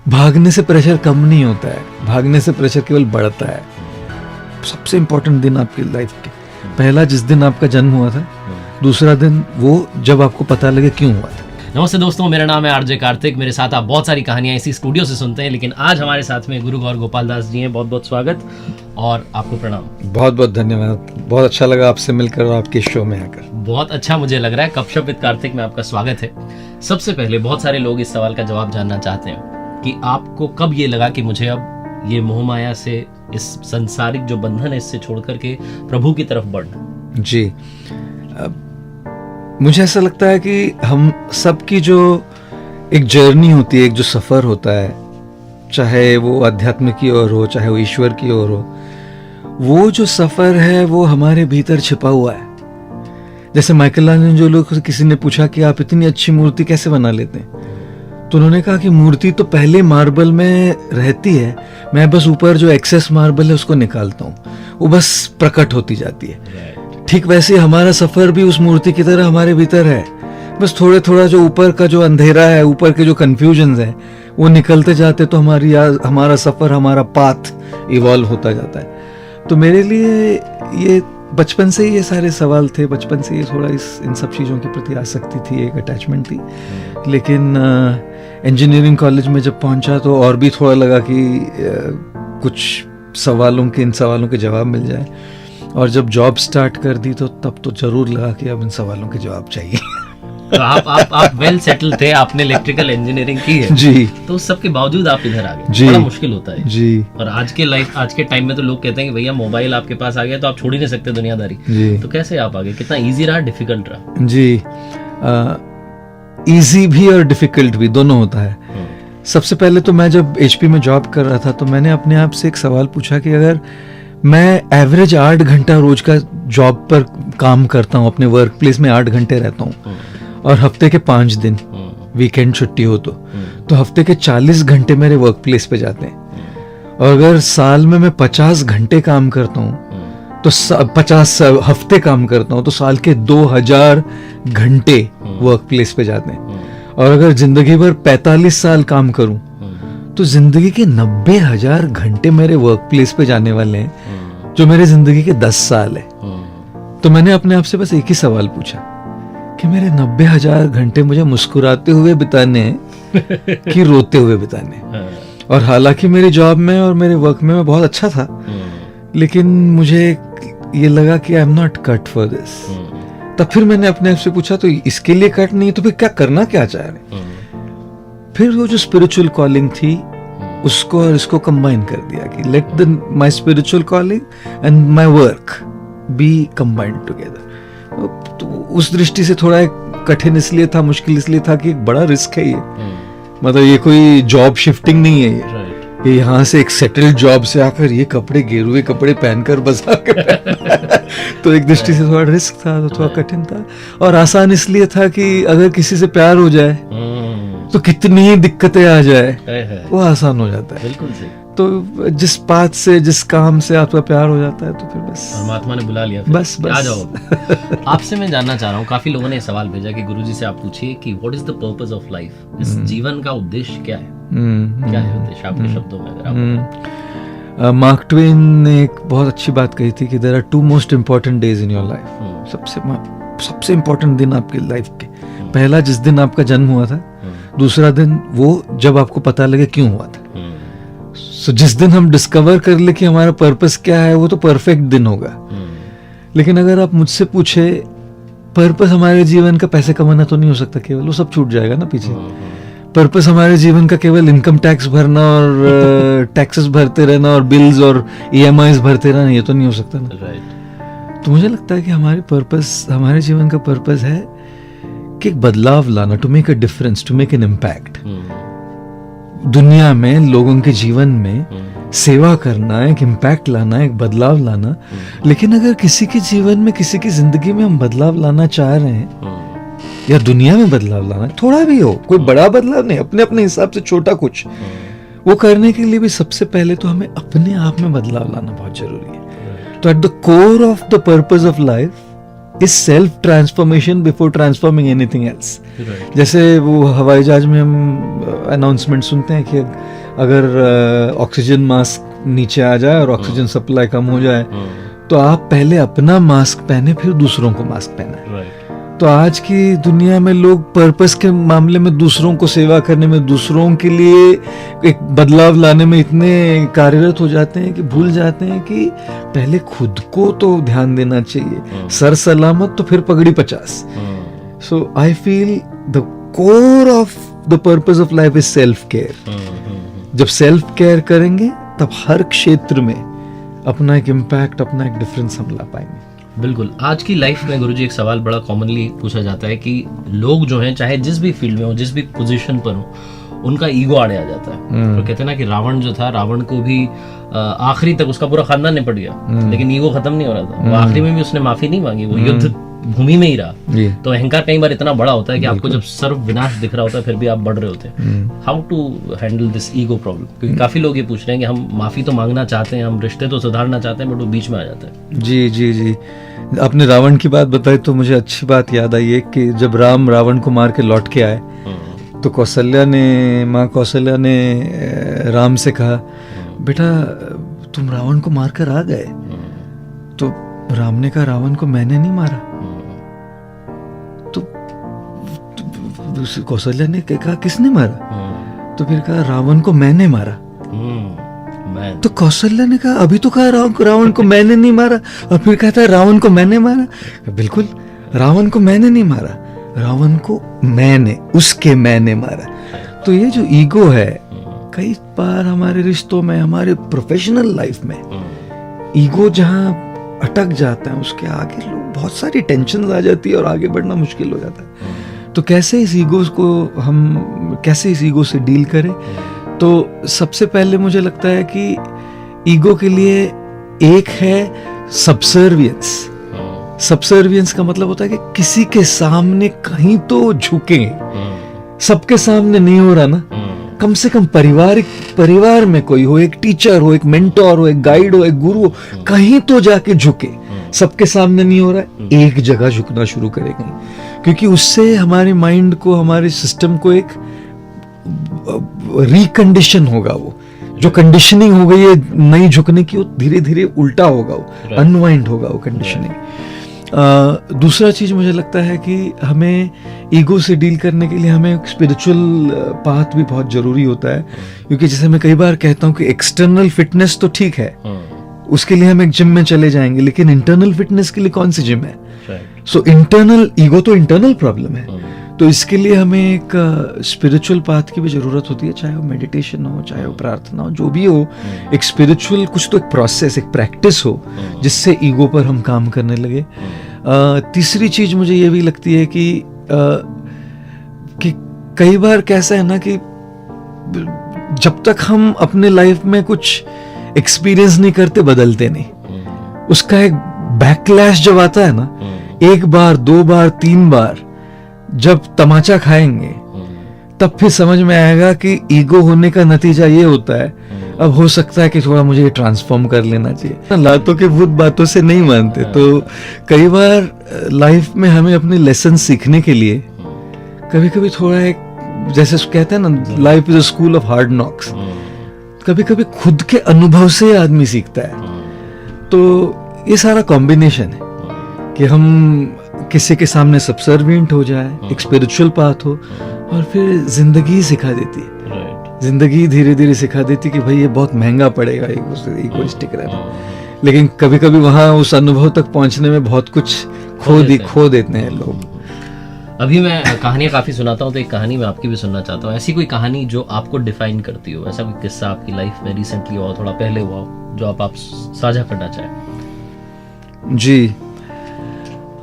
भागने से प्रेशर कम नहीं होता है, भागने से प्रेशर केवल बढ़ता है। सबसे इम्पोर्टेंट दिन आपकी लाइफ के, पहला जिस दिन आपका जन्म हुआ था, दूसरा दिन वो जब आपको पता लगे क्यों हुआ था। नमस्ते दोस्तों, मेरा नाम है आरजे कार्तिक। मेरे साथ आप बहुत सारी कहानियां इसी स्टूडियो से सुनते हैं, लेकिन आज हमारे साथ में गुरु गौर गोपाल दास जी हैं। बहुत बहुत स्वागत और आपको प्रणाम। बहुत बहुत धन्यवाद, बहुत अच्छा लगा आपसे मिलकर और आपके शो में आकर। बहुत अच्छा मुझे लग रहा है। गपशप विद कार्तिक में आपका स्वागत है। सबसे पहले बहुत सारे लोग इस सवाल का जवाब जानना चाहते हैं कि आपको कब ये लगा कि मुझे अब ये मोह माया से, इस संसारिक जो बंधन है, इससे छोड़ करके प्रभु की तरफ बढ़ना। जी, मुझे ऐसा लगता है कि हम सबकी जो एक जर्नी होती है, एक जो सफ़र होता है, चाहे वो अध्यात्म की ओर हो, चाहे वो ईश्वर की ओर हो, वो जो सफ़र है वो हमारे भीतर छिपा हुआ है। जैसे माइकलांजेलो को किसी ने पूछा कि आप इतनी अच्छी मूर्ति कैसे बना लेते हैं, तो उन्होंने कहा कि मूर्ति तो पहले मार्बल में रहती है, मैं बस ऊपर जो एक्सेस मार्बल है उसको निकालता हूँ, वो बस प्रकट होती जाती है। ठीक वैसे हमारा सफ़र भी उस मूर्ति की तरह हमारे भीतर है, बस थोड़े थोड़ा जो ऊपर का जो अंधेरा है, ऊपर के जो कन्फ्यूजन्स है, वो निकलते जाते तो हमारा सफ़र, हमारा पाथ इवॉल्व होता जाता है। तो मेरे लिए ये बचपन से ही ये सारे सवाल थे, बचपन से ये थोड़ा इन सब चीज़ों के प्रति आसक्ति थी, एक अटैचमेंट थी। लेकिन इंजीनियरिंग कॉलेज में जब पहुंचा तो और भी थोड़ा लगा कि कुछ इन सवालों के जवाब मिल जाए, और जब जॉब स्टार्ट कर दी तो तब तो जरूर लगा कि अब इन सवालों के जवाब चाहिए। तो आप वेल सेटल थे, आपने इलेक्ट्रिकल इंजीनियरिंग की है जी, तो सबके बावजूद आप इधर आ गए। जी, बड़ा मुश्किल होता है जी। और आज के टाइम में तो लोग कहते हैं कि भैया मोबाइल आपके पास आ गया तो आप छोड़ ही नहीं सकते दुनियादारी जी। तो कैसे आप आ गए? कितना इजी रहा, डिफिकल्ट रहा? जी, इजी भी और डिफिकल्ट भी, दोनों होता है। सबसे पहले तो मैं जब HP में जॉब कर रहा था तो मैंने अपने आप से एक सवाल पूछा कि अगर मैं एवरेज 8 घंटा रोज का जॉब पर काम करता हूँ, अपने वर्क प्लेस में 8 घंटे रहता हूँ, और हफ्ते के 5 दिन वीकेंड छुट्टी हो तो हफ्ते के 40 घंटे मेरे वर्क प्लेस पे जाते हैं, और अगर साल में मैं 50 घंटे काम करता हूँ तो 50 हफ्ते काम करता हूँ तो साल के 2000 घंटे वर्क प्लेस पे जाते हैं, और अगर जिंदगी भर 45 साल काम करूं तो जिंदगी के 90,000 घंटे मेरे वर्क प्लेस पे जाने वाले हैं, जो मेरे जिंदगी के 10 साल है। तो मैंने अपने आप से बस एक ही सवाल पूछा कि मेरे 90,000 घंटे मुझे मुस्कुराते हुए बिताने हैं कि रोते हुए बिताने हैं। और हालांकि मेरी जॉब में और मेरे वर्क में मैं बहुत अच्छा था, लेकिन मुझे ये लगा कि I am not cut for this. तब फिर मैंने अपने आप से पूछा तो इसके लिए कट नहीं तो फिर क्या करना क्या चाह रहे? फिर वो जो स्पिरिचुअल कॉलिंग थी उसको और इसको कंबाइन कर दिया कि let my spiritual calling and my work B combined together. तो उस दृष्टि से थोड़ा कठिन इसलिए था, मुश्किल इसलिए था कि एक बड़ा रिस्क है ये। मतलब ये कोई जॉब शिफ्टिंग नहीं है ये यहाँ से एक सेटल्ड जॉब से आकर ये कपड़े, गेरुए कपड़े पहनकर बस आकर तो एक दृष्टि से थोड़ा रिस्क था, तो थोड़ा कठिन था। और आसान इसलिए था कि अगर किसी से प्यार हो जाए तो कितनी ही दिक्कतें आ जाए वो आसान हो जाता है। बिल्कुल सही। तो जिस बात से, जिस काम से आपका प्यार हो जाता है तो फिर बस परमात्मा ने बुला लिया, बस आ जाओ। आपसे मैं जानना चाह रहा हूँ, काफी लोगों ने सवाल भेजा कि गुरुजी से आप पूछिए कि what is the purpose of life, इस जीवन का उद्देश्य क्या है? क्या है उद्देश्य आपके शब्दों में अगर आप? मार्क ट्वेन ने एक बहुत अच्छी बात कही थी कि there are 2 most important days in your life. सबसे इम्पोर्टेंट दिन आपकी लाइफ के, पहला जिस दिन आपका जन्म हुआ था, दूसरा दिन वो जब आपको पता लगे क्यों हुआ था। So, जिस दिन हम डिस्कवर कर ले कि हमारा पर्पस क्या है, वो तो परफेक्ट दिन होगा। लेकिन अगर आप मुझसे पूछे पर्पस हमारे जीवन का पैसे कमाना तो नहीं हो सकता केवल, वो सब छूट जाएगा ना पीछे। पर्पस हमारे जीवन का केवल इनकम टैक्स भरना और टैक्सेस भरते रहना और बिल्स और EMIs भरते रहना, ये तो नहीं हो सकता ना। तो मुझे लगता है कि हमारे जीवन का पर्पस है कि एक बदलाव लाना, to make a difference, to make an impact. दुनिया में, लोगों के जीवन में सेवा करना, एक इम्पैक्ट लाना, एक बदलाव लाना। लेकिन अगर किसी के जीवन में, किसी की जिंदगी में हम बदलाव लाना चाह रहे हैं, या दुनिया में बदलाव लाना, थोड़ा भी हो, कोई बड़ा बदलाव नहीं, अपने अपने हिसाब से छोटा कुछ, वो करने के लिए भी सबसे पहले तो हमें अपने आप में बदलाव लाना बहुत जरूरी है। तो at the core of the purpose of life is self transformation before transforming anything else. जैसे वो हवाई जहाज में हम अनाउंसमेंट सुनते हैं कि अगर ऑक्सीजन मास्क नीचे आ जाए और ऑक्सीजन सप्लाई कम हो जाए तो आप पहले अपना मास्क पहने फिर दूसरों को मास्क पहने। तो आज की दुनिया में लोग पर्पस के मामले में दूसरों को सेवा करने में, दूसरों के लिए एक बदलाव लाने में इतने कार्यरत हो जाते हैं कि भूल जाते हैं कि पहले खुद को तो ध्यान देना चाहिए। सर सलामत तो फिर पगड़ी 50। So I feel the core of the purpose of life is self care. जब सेल्फ केयर करेंगे तब हर क्षेत्र में अपना एक इम्पैक्ट, अपना एक डिफरेंस हम ला पाएंगे। बिल्कुल। आज की लाइफ में गुरुजी एक सवाल बड़ा कॉमनली पूछा जाता है कि लोग जो हैं चाहे जिस भी फील्ड में हो, जिस भी पोजीशन पर हो, उनका ईगो आड़े आ जाता है। तो कहते हैं ना कि रावण जो था, रावण को भी आखिरी तक उसका पूरा खानदान निपट गया लेकिन ईगो खत्म नहीं हो रहा था। वो आखिरी में भी उसने माफी नहीं मांगी, वो युद्ध भूमि में ही रहा। तो अहंकार कई बार इतना बड़ा होता है कि आपको जब सर्व विनाश दिख रहा होता है फिर भी आप बढ़ रहे होते हैं। How to handle this ego problem? क्योंकि काफी लोग ये पूछ रहे हैं कि हम माफी तो मांगना चाहते हैं, हम रिश्ते तो सुधारना चाहते हैं, बट वो बीच में आ जाता है। जी जी जी, आपने रावण की बात बताई तो मुझे अच्छी बात याद आई है कि जब राम रावण को मार के लौट के आए तो माँ कौशल्या ने राम से कहा, बेटा तुम रावण को मारकर आ गए। तो राम ने कहा, रावण को मैंने नहीं मारा। तो कौशल्या ने कहा, किसने मारा? तो फिर कहा, रावण को मैंने मारा। तो कौशल्या ने कहा, अभी तो कहा रावण को मैंने नहीं मारा, और फिर कहता है रावण को मैंने मारा। बिल्कुल, रावण को मैंने नहीं मारा, रावण को मैंने मारा। तो ये जो ईगो है, कई बार हमारे रिश्तों में, हमारे प्रोफेशनल लाइफ में ईगो जहां अटक जाता है, उसके आगे लोग बहुत सारी टेंशन आ जाती है और आगे बढ़ना मुश्किल हो जाता है। तो कैसे इस ईगो से डील करें? तो सबसे पहले मुझे लगता है कि ईगो के लिए एक है सबसर्वियंस। सबसर्वियंस का मतलब होता है कि किसी के सामने कहीं तो झुके। सबके सामने नहीं हो रहा ना, कम से कम परिवार में कोई हो, एक टीचर हो, एक मेंटोर हो, एक गाइड हो, एक गुरु हो, कहीं तो जाके झुके। सबके सामने नहीं हो रहा है, एक जगह झुकना शुरू करेंगे, क्योंकि उससे हमारे माइंड को, हमारे सिस्टम को एक रिकंडीशन होगा। वो जो कंडीशनिंग हो गई है नहीं झुकने की, वो धीरे धीरे उल्टा होगा, वो अनवाइंड होगा वो कंडीशनिंग। दूसरा चीज मुझे लगता है कि हमें ईगो से डील करने के लिए हमें एक स्पिरिचुअल पाथ भी बहुत जरूरी होता है। क्योंकि जैसे मैं कई बार कहता हूँ कि एक्सटर्नल फिटनेस तो ठीक है, उसके लिए हम एक जिम में चले जाएंगे, लेकिन इंटरनल फिटनेस के लिए कौन सी जिम है? सो इंटरनल ईगो तो इंटरनल प्रॉब्लम है। तो इसके लिए हमें एक स्पिरिचुअल पाथ की भी जरूरत होती है, चाहे वो मेडिटेशन हो, चाहे वो प्रार्थना हो, जो भी हो, एक स्पिरिचुअल कुछ तो एक प्रोसेस, एक प्रैक्टिस हो जिससे ईगो पर हम काम करने लगे। तीसरी चीज मुझे ये भी लगती है कि कई बार कैसा है ना कि जब तक हम अपने लाइफ में कुछ एक्सपीरियंस नहीं करते, बदलते नहीं। उसका एक बैकलैश जब आता है ना, एक बार, दो बार, तीन बार जब तमाचा खाएंगे, तब फिर समझ में आएगा कि ईगो होने का नतीजा ये होता है, अब हो सकता है कि थोड़ा मुझे ट्रांसफॉर्म कर लेना चाहिए। लातों के भूत बातों से नहीं मानते। तो कई बार लाइफ में हमें अपने लेसन सीखने के लिए कभी कभी थोड़ा एक, जैसे कहते हैं ना, life is a school of hard knocks. कभी कभी खुद के अनुभव से आदमी सीखता है। तो ये सारा कॉम्बिनेशन है कि हम किसी के सामने सबसर्विएंट हो जाए, एक स्पिरिचुअल पाथ हो, और फिर जिंदगी सिखा देती है। जिंदगी धीरे धीरे सिखा देती है कि भाई ये बहुत महंगा पड़ेगा इगोइस्टिक रहना। लेकिन कभी कभी वहां उस अनुभव तक पहुंचने में बहुत कुछ खो देते हैं लोग। अभी मैं कहानियां काफी सुनाता हूँ, तो एक कहानी मैं आपकी भी सुनना चाहता हूँ। ऐसी कोई कहानी जो आपको डिफाइन करती हो, ऐसा कोई किस्सा आपकी लाइफ में रिसेंटली हुआ, थोड़ा पहले हुआ हो, जो आप साझा करना चाहें? जी,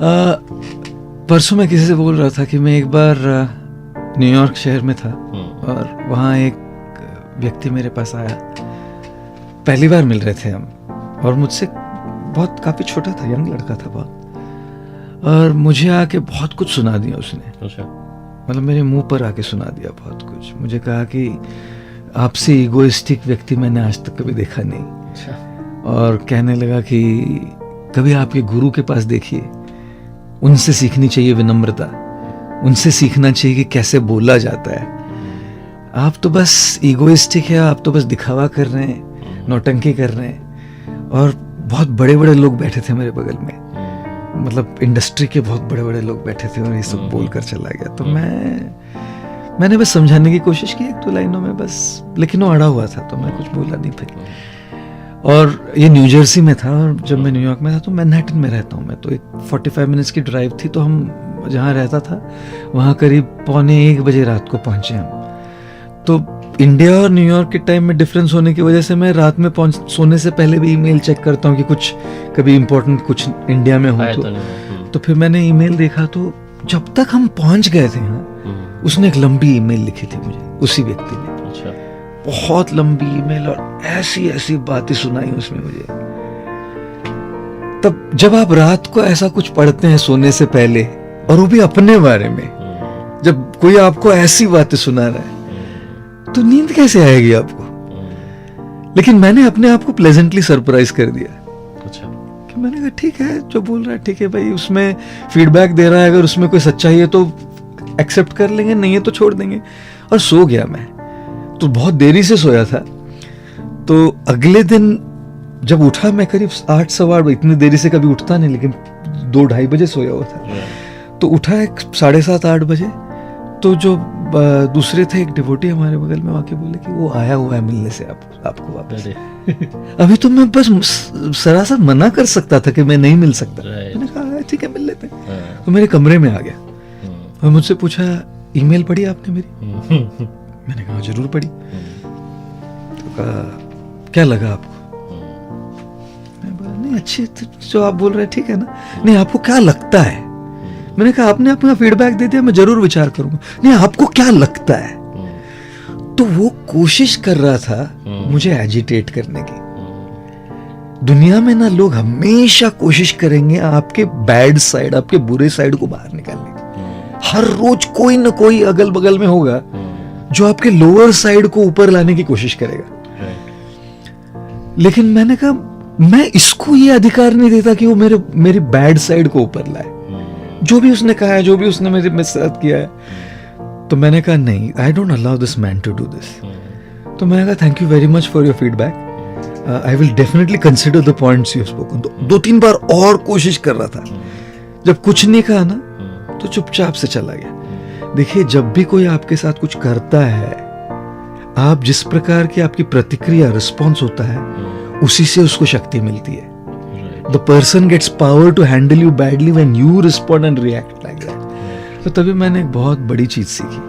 परसों मैं किसी से बोल रहा था कि मैं एक बार न्यूयॉर्क शहर में था और वहाँ एक व्यक्ति मेरे पास आया। पहली बार मिल रहे थे हम, और मुझसे बहुत काफी छोटा था, यंग लड़का था बहुत, और मुझे आके बहुत कुछ सुना दिया उसने। मतलब मेरे मुंह पर आके सुना दिया बहुत कुछ। मुझे कहा कि आपसे ईगोइस्टिक व्यक्ति मैंने आज तक कभी देखा नहीं। और कहने लगा कि कभी आपके गुरु के पास देखिए, उनसे सीखनी चाहिए विनम्रता, उनसे सीखना चाहिए कि कैसे बोला जाता है। आप तो बस ईगोइस्टिक है, आप तो बस दिखावा कर रहे हैं, नौटंकी कर रहे हैं। और बहुत बड़े बड़े लोग बैठे थे मेरे बगल में, मतलब इंडस्ट्री के बहुत बड़े बड़े लोग बैठे थे और ये सब बोल कर चला गया। तो मैंने बस समझाने की कोशिश की 1-2 लाइनों में बस, लेकिन वो अड़ा हुआ था तो मैं कुछ बोला नहीं फिर। और ये न्यू जर्सी में था, और जब मैं न्यूयॉर्क में था तो मैनहट्टन में रहता हूँ मैं, तो एक 45 मिनट्स की ड्राइव थी। तो हम जहाँ रहता था वहाँ करीब 12:45 बजे रात को पहुँचे हम। तो इंडिया और न्यूयॉर्क के टाइम में डिफरेंस होने की वजह से मैं रात में सोने से पहले भी ईमेल चेक करता हूँ कि कुछ कभी इम्पोर्टेंट कुछ इंडिया में हो तो फिर मैंने ईमेल देखा, तो जब तक हम पहुंच गए थे यहाँ, उसने एक लंबी ईमेल लिखी थी मुझे, उसी व्यक्ति ने। अच्छा। बहुत लंबी ईमेल और ऐसी ऐसी बातें सुनाई उसमें मुझे। तब जब आप रात को ऐसा कुछ पढ़ते हैं सोने से पहले, और वो भी अपने बारे में, जब कोई आपको ऐसी बातें सुना रहा है तो नींद कैसे आएगी आपको? लेकिन मैंने अपने आप को प्लेजेंटली सरप्राइज कर दिया। अच्छा। कि मैंने कहा ठीक है, जो बोल रहा है ठीक है भाई, उसमें फीडबैक दे रहा है, अगर उसमें कोई सच्चाई है तो एक्सेप्ट कर लेंगे, नहीं है तो छोड़ देंगे। और सो गया मैं, तो बहुत देरी से सोया था। तो अगले दिन जब उठा मैं करीब 8 सवा 8, इतनी देरी से कभी उठता नहीं, लेकिन 2-2:30 बजे सोया हुआ था। तो उठा एक 7:30-8 बजे, तो जो दूसरे थे एक डिवोटी हमारे बगल में, आके बोले कि वो आया हुआ है मिलने से आपको वापस। अभी तो मैं बस सरासर मना कर सकता था कि मैं नहीं मिल सकता। मैंने कहा ठीक है मिल लेते हैं। तो मेरे कमरे में आ गया और मुझसे पूछा ईमेल पढ़ी आपने मेरी? मैंने कहा जरूर पढ़ी। तो कहा क्या लगा आपको? मैं बोला नहीं अच्छी, जो आप बोल रहे हैं ठीक है ना। नहीं आपको क्या लगता है? मैंने कहा आपने अपना फीडबैक दे दिया, मैं जरूर विचार करूंगा। नहीं आपको क्या लगता है? तो वो कोशिश कर रहा था मुझे एजिटेट करने की। दुनिया में ना लोग हमेशा कोशिश करेंगे आपके बैड साइड, आपके बुरे साइड को बाहर निकालने की। हर रोज कोई ना कोई अगल बगल में होगा जो आपके लोअर साइड को ऊपर लाने की कोशिश करेगा। लेकिन मैंने कहा मैं इसको ये अधिकार नहीं देता कि वो मेरी बैड साइड को ऊपर लाए। जो भी उसने कहा है, जो भी उसने मेरे साथ किया है, तो मैंने कहा नहीं, I don't allow this man to do this. तो मैंने कहा thank you very much for your feedback, I will definitely consider the points you have spoken. तो 2-3 बार और कोशिश कर रहा था। जब कुछ नहीं कहा ना तो चुपचाप से चला गया। देखिए जब भी कोई आपके साथ कुछ करता है, आप जिस प्रकार की आपकी प्रतिक्रिया रिस्पॉन्स होता है, उसी से उसको शक्ति मिलती है। The person gets power to handle you badly when you respond and react like that. तो तभी मैंने एक बहुत बड़ी चीज सीखी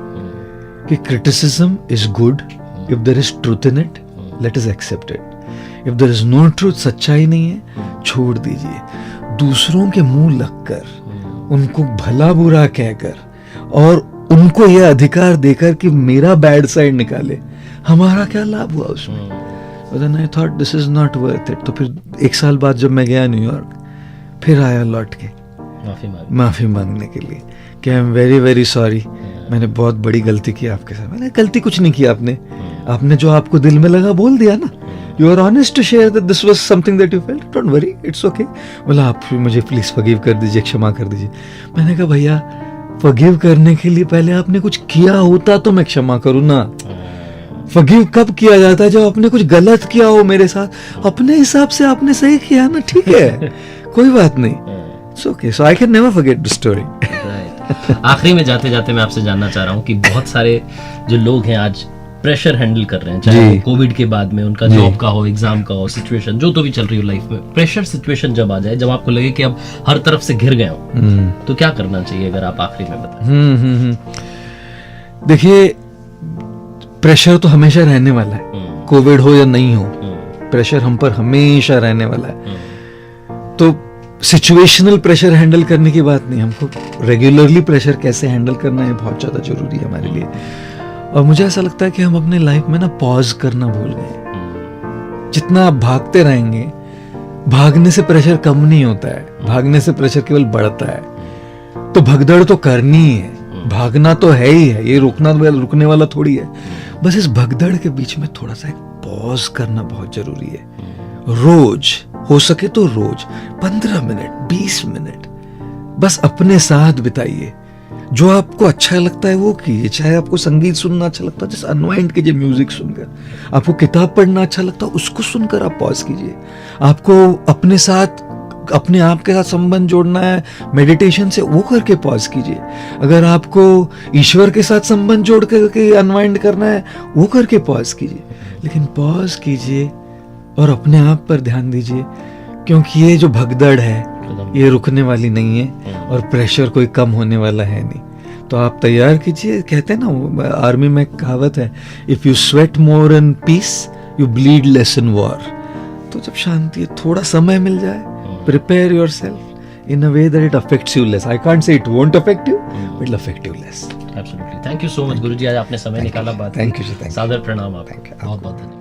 कि criticism is good if there is truth in it, let us accept it. If there is no truth, सच्चाई नहीं है, छोड़ दीजिए। दूसरों के मुंह लगकर, उनको भला बुरा कहकर और उनको यह अधिकार देकर कि मेरा बैड साइड निकाले, हमारा क्या लाभ हुआ उसमें? But then I thought this is not worth it. तो फिर 1 साल बाद जब मैं गया न्यूयॉर्क, फिर आया लौट के माफी मांगने के लिए कि I am very very sorry, मैंने बहुत बड़ी गलती की आपके साथ। मैंने गलती कुछ नहीं की, आपने जो आपको दिल में लगा बोल दिया ना। You are honest to share that this was something that you felt, don't worry, it's okay. बोला आप मुझे प्लीज फॉरगिव कर दीजिए, क्षमा कर दीजिए। मैंने कहा भैया फॉरगिव करने के लिए पहले आपने कुछ किया होता तो मैं क्षमा करूँ ना। फॉरगिव कब किया जाता है? जब आपने कुछ गलत किया हो मेरे साथ। अपने हिसाब से आपने सही किया ना, ठीक है, कोई बात नहीं, it's okay. So I can never forget the story. आखिरी में जाते जाते मैं आपसे जानना चाह रहा हूँ कि बहुत सारे जो लोग हैं आज प्रेशर हैंडल कर रहे हैं, चाहे वो कोविड के बाद में उनका जॉब का हो, एग्जाम का हो, सिचुएशन जो तो भी चल रही हो लाइफ में, प्रेशर सिचुएशन जब आ जाए, जब आपको लगे कि अब हर तरफ से घिर गए हो, तो क्या करना चाहिए? अगर आप आखिरी में बताएं। देखिए प्रेशर तो हमेशा रहने वाला है, कोविड हो या नहीं हो, प्रेशर हम पर हमेशा रहने वाला है। तो सिचुएशनल प्रेशर हैंडल करने की बात नहीं, हमको रेगुलरली प्रेशर कैसे हैंडल करना है बहुत ज्यादा जरूरी है हमारे लिए। और मुझे ऐसा लगता है कि हम अपने लाइफ में ना पॉज करना भूल गए। जितना आप भागते रहेंगे, भागने से प्रेशर कम नहीं होता है, भागने से प्रेशर केवल बढ़ता है। तो भगदड़ तो करनी ही है, भागना तो है ही है, ये रुकने वाला थोड़ी है। बस इस भगदड़ के बीच में थोड़ा सा एक पॉज करना बहुत जरूरी है। रोज हो सके तो रोज 15 मिनट, 20 मिनट बस अपने साथ बिताइए, जो आपको अच्छा लगता है वो कीजिए। चाहे आपको संगीत सुनना अच्छा लगता है, जैसे अनवाइंड कीजिए म्यूजिक सुनकर। आपको किताब पढ़ना अच्छा लगता है, उसको सुनकर आप पॉज कीजिए। आपको अपने साथ, अपने आप के साथ संबंध जोड़ना है मेडिटेशन से, वो करके पॉज कीजिए। अगर आपको ईश्वर के साथ संबंध जोड़ करके अनवाइंड करना है, वो करके पॉज कीजिए। लेकिन पॉज कीजिए और अपने आप पर ध्यान दीजिए, क्योंकि ये जो भगदड़ है ये रुकने वाली नहीं है और प्रेशर कोई कम होने वाला है नहीं। तो आप तैयार कीजिए। कहते हैं ना, आर्मी में एक कहावत है, if you sweat more in peace you bleed less in war. तो जब शांति, थोड़ा समय मिल जाए, prepare yourself in a way that it affects you less. I can't say it won't affect you, but it'll affect you less. Absolutely. Thank you so much, गुरुजी, आज आपने समय निकाला बात। Thank you, sir. Thank you. सादर प्रणाम आपको। Thank you. बहुत बहुत धन्यवाद।